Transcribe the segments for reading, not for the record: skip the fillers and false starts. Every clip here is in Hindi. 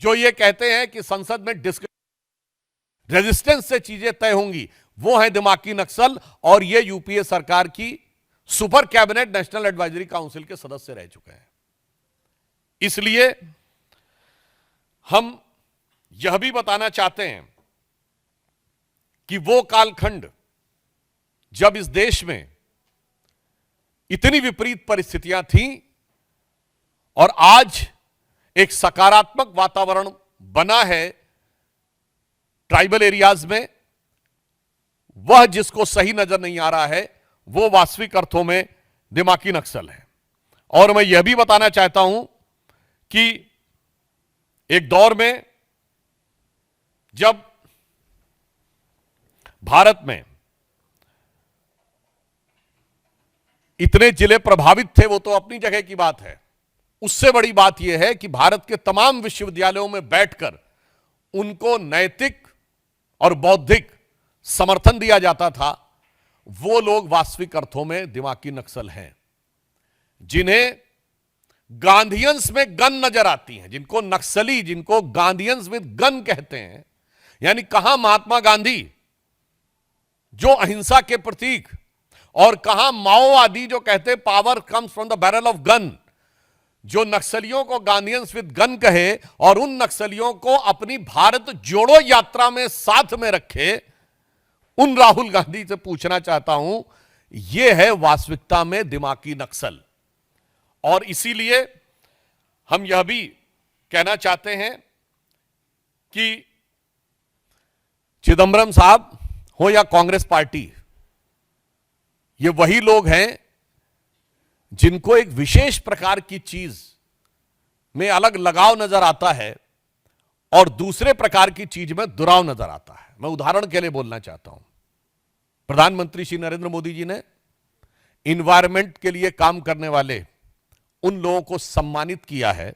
जो ये कहते हैं कि संसद में रेजिस्टेंस से चीजें तय होंगी, वो है दिमागी नक्सल। और ये यूपीए सरकार की super cabinet national advisory council के सदस्य रह चुके हैं। इसलिए हम यह भी बताना चाहते हैं कि वो कालखंड जब इस देश में इतनी विपरीत परिस्थितियां थीं और आज एक सकारात्मक वातावरण बना है ट्राइबल एरियाज में, वह जिसको सही नजर नहीं आ रहा है वो वास्तविक अर्थों में दिमागी नक्सल है। और मैं यह भी बताना चाहता हूं कि एक दौर में जब भारत में इतने जिले प्रभावित थे, वो तो अपनी जगह की बात है, उससे बड़ी बात यह है कि भारत के तमाम विश्वविद्यालयों में बैठकर उनको नैतिक और बौद्धिक समर्थन दिया जाता था। वो लोग वास्तविक अर्थों में दिमागी नक्सल हैं, जिन्हें गांधीयंस में गन नजर आती हैं, जिनको नक्सली, जिनको गांधीयंस विद गन कहते हैं। यानी कहां महात्मा गांधी जो अहिंसा के प्रतीक, और कहां माओवादी जो कहते power comes from the barrel of gun, जो नक्सलियों को गांधीयंस विद गन कहे और उन नक्सलियों को अपनी भारत जोड़ो यात्रा में साथ में रखे, उन राहुल गांधी से पूछना चाहता हूं, यह है वास्तविकता में दिमागी नक्सल। और इसीलिए हम यह भी कहना चाहते हैं कि चिदंबरम साहब हो या कांग्रेस पार्टी, ये वही लोग हैं जिनको एक विशेष प्रकार की चीज में अलग लगाव नजर आता है और दूसरे प्रकार की चीज में दुराव नजर आता है। मैं उदाहरण के लिए बोलना चाहता हूं, प्रधानमंत्री श्री नरेंद्र मोदी जी ने इन्वायरमेंट के लिए काम करने वाले उन लोगों को सम्मानित किया है,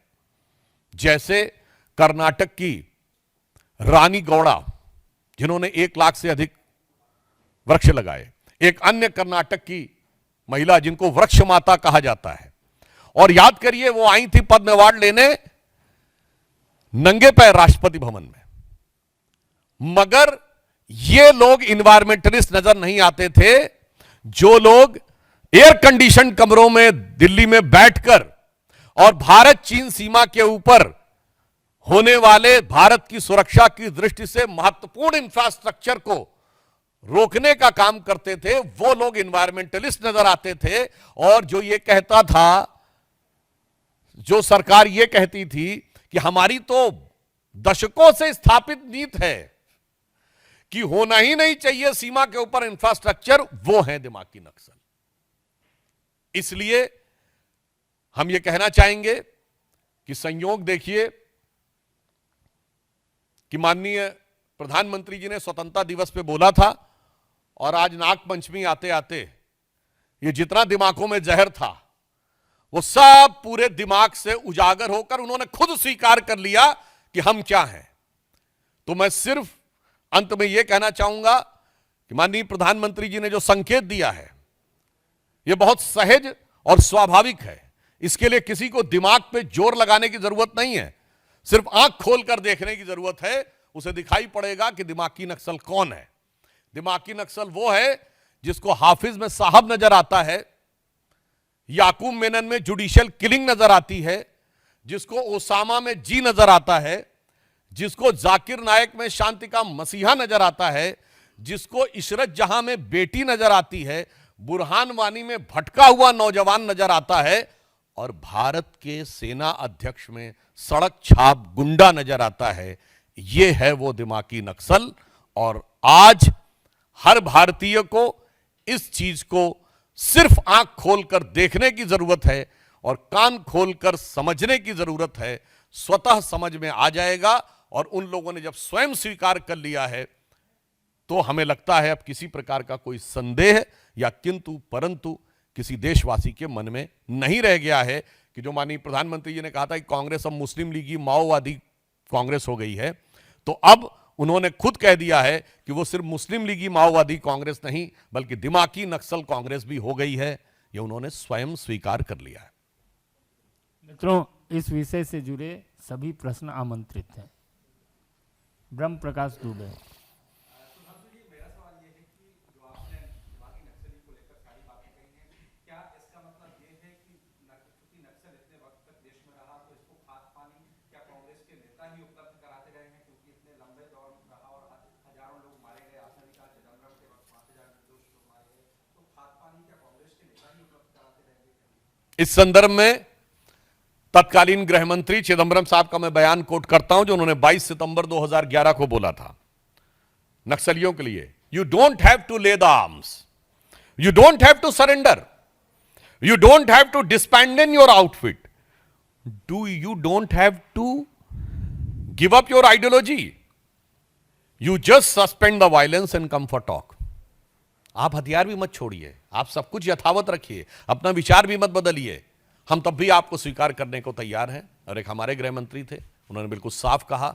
जैसे कर्नाटक की रानी गौड़ा, जिन्होंने 1 लाख से अधिक वृक्ष लगाए। एक अन्य कर्नाटक की महिला जिनको वृक्ष माता कहा जाता है, और याद करिए वो आई थी पद्म अवार्ड लेने नंगे पैर राष्ट्रपति भवन में। मगर ये लोग इन्वायरमेंटलिस्ट नजर नहीं आते थे, जो लोग एयर कंडीशन कमरों में दिल्ली में बैठकर और भारत चीन सीमा के ऊपर होने वाले भारत की सुरक्षा की दृष्टि से महत्वपूर्ण इंफ्रास्ट्रक्चर को रोकने का काम करते थे, वो लोग इन्वायरमेंटलिस्ट नजर आते थे। और जो ये कहता था, जो सरकार ये कहती थी कि हमारी तो दशकों से स्थापित नीति है कि होना ही नहीं चाहिए सीमा के ऊपर इंफ्रास्ट्रक्चर, वो है दिमागी नक्सल। इसलिए हम ये कहना चाहेंगे कि संयोग देखिए कि माननीय प्रधानमंत्री जी ने स्वतंत्रता दिवस पे बोला था, और आज नागपंचमी आते आते ये जितना दिमागों में जहर था वो सब पूरे दिमाग से उजागर होकर उन्होंने खुद स्वीकार कर लिया कि हम क्या हैं। तो मैं सिर्फ अंत में यह कहना चाहूंगा कि माननीय प्रधानमंत्री जी ने जो संकेत दिया है यह बहुत सहज और स्वाभाविक है। इसके लिए किसी को दिमाग पे जोर लगाने की जरूरत नहीं है, सिर्फ आंख खोलकर देखने की जरूरत है। उसे दिखाई पड़ेगा कि दिमागी नक्सल कौन है। दिमागी नक्सल वो है जिसको हाफिज में साहब नजर आता है, याकूब मेनन में जुडिशियल किलिंग नजर आती है, जिसको ओसामा में जी नजर आता है, जिसको जाकिर नायक में शांति का मसीहा नजर आता है, जिसको इशरत जहां में बेटी नजर आती है, बुरहान वानी में भटका हुआ नौजवान नजर आता है, और भारत के सेना अध्यक्ष में सड़क छाप गुंडा नजर आता है। यह है वो दिमागी नक्सल। और आज हर भारतीय को इस चीज को सिर्फ आंख खोलकर देखने की जरूरत है और कान खोलकर समझने की जरूरत है। स्वतः समझ में आ जाएगा। और उन लोगों ने जब स्वयं स्वीकार कर लिया है तो हमें लगता है अब किसी प्रकार का कोई संदेह या किंतु परंतु किसी देशवासी के मन में नहीं रह गया है कि जो माननीय प्रधानमंत्री जी ने कहा था कि कांग्रेस अब मुस्लिम लीगी माओवादी कांग्रेस हो गई है, तो अब उन्होंने खुद कह दिया है कि वो सिर्फ मुस्लिम लीगी माओवादी कांग्रेस नहीं बल्कि दिमागी नक्सल कांग्रेस भी हो गई है। ये उन्होंने स्वयं स्वीकार कर लिया है। मित्रों, इस विषय से जुड़े सभी प्रश्न आमंत्रित हैं। ब्रह्म प्रकाश दुबे। इस संदर्भ में तत्कालीन गृह मंत्री चिदंबरम साहब का मैं बयान कोट करता हूं, जो उन्होंने 22 सितंबर 2011 को बोला था नक्सलियों के लिए। You don't have to lay the arms, you don't have to surrender, you don't have to disband your outfit, you don't have to give up your ideology, you just suspend the violence and come for talk. आप हथियार भी मत छोड़िए, आप सब कुछ यथावत रखिए, अपना विचार भी मत बदलिए, हम तब भी आपको स्वीकार करने को तैयार हैं। और एक हमारे गृह मंत्री थे, उन्होंने बिल्कुल साफ कहा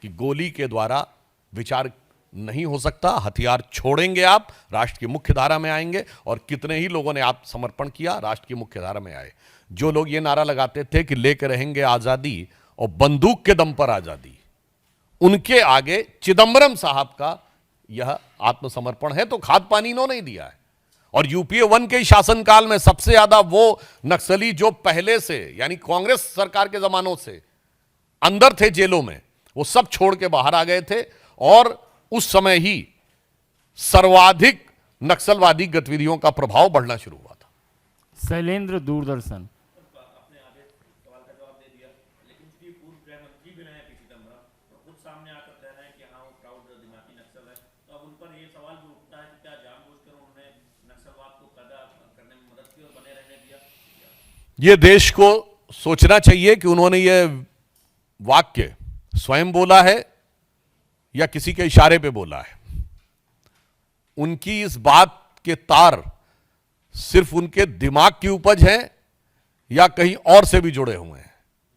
कि गोली के द्वारा विचार नहीं हो सकता, हथियार छोड़ेंगे आप, राष्ट्र की मुख्य धारा में आएंगे। और कितने ही लोगों ने आत्मसमर्पण किया, राष्ट्र की मुख्य धारा में आए। जो लोग ये नारा लगाते थे कि लेकर रहेंगे आजादी और बंदूक के दम पर आजादी, उनके आगे चिदंबरम साहब का यह आत्मसमर्पण है। तो खाद पानी इन्होंने ही दिया है। और यूपीए 1 के शासनकाल में सबसे ज्यादा वो नक्सली जो पहले से, यानी कांग्रेस सरकार के जमानों से अंदर थे जेलों में, वो सब छोड़ के बाहर आ गए थे। और उस समय ही सर्वाधिक नक्सलवादी गतिविधियों का प्रभाव बढ़ना शुरू हुआ था। शैलेंद्र दूरदर्शन। आपने आगे सवाल का जवाब दे दिया, लेकिन चूंकि पूर्व गृह मंत्री भी रहे पी चिदंबरम, तो खुद सामने आकर कह रहे हैं कि हाँ वो प्राउड दिमागी नक्सल है, तो अब उन पर ये सवाल भी उठता है कि क्या जानबूझकर उन्होंने नक्सलवाद को पैदा करने में मदद की और बने रहने दिया? ये देश को सोचना चाहिए कि उन्होंने ये वाक्य स्वयं बोला है या किसी के इशारे पे बोला है। उनकी इस बात के तार सिर्फ उनके दिमाग की उपज है या कहीं और से भी जुड़े हुए हैं।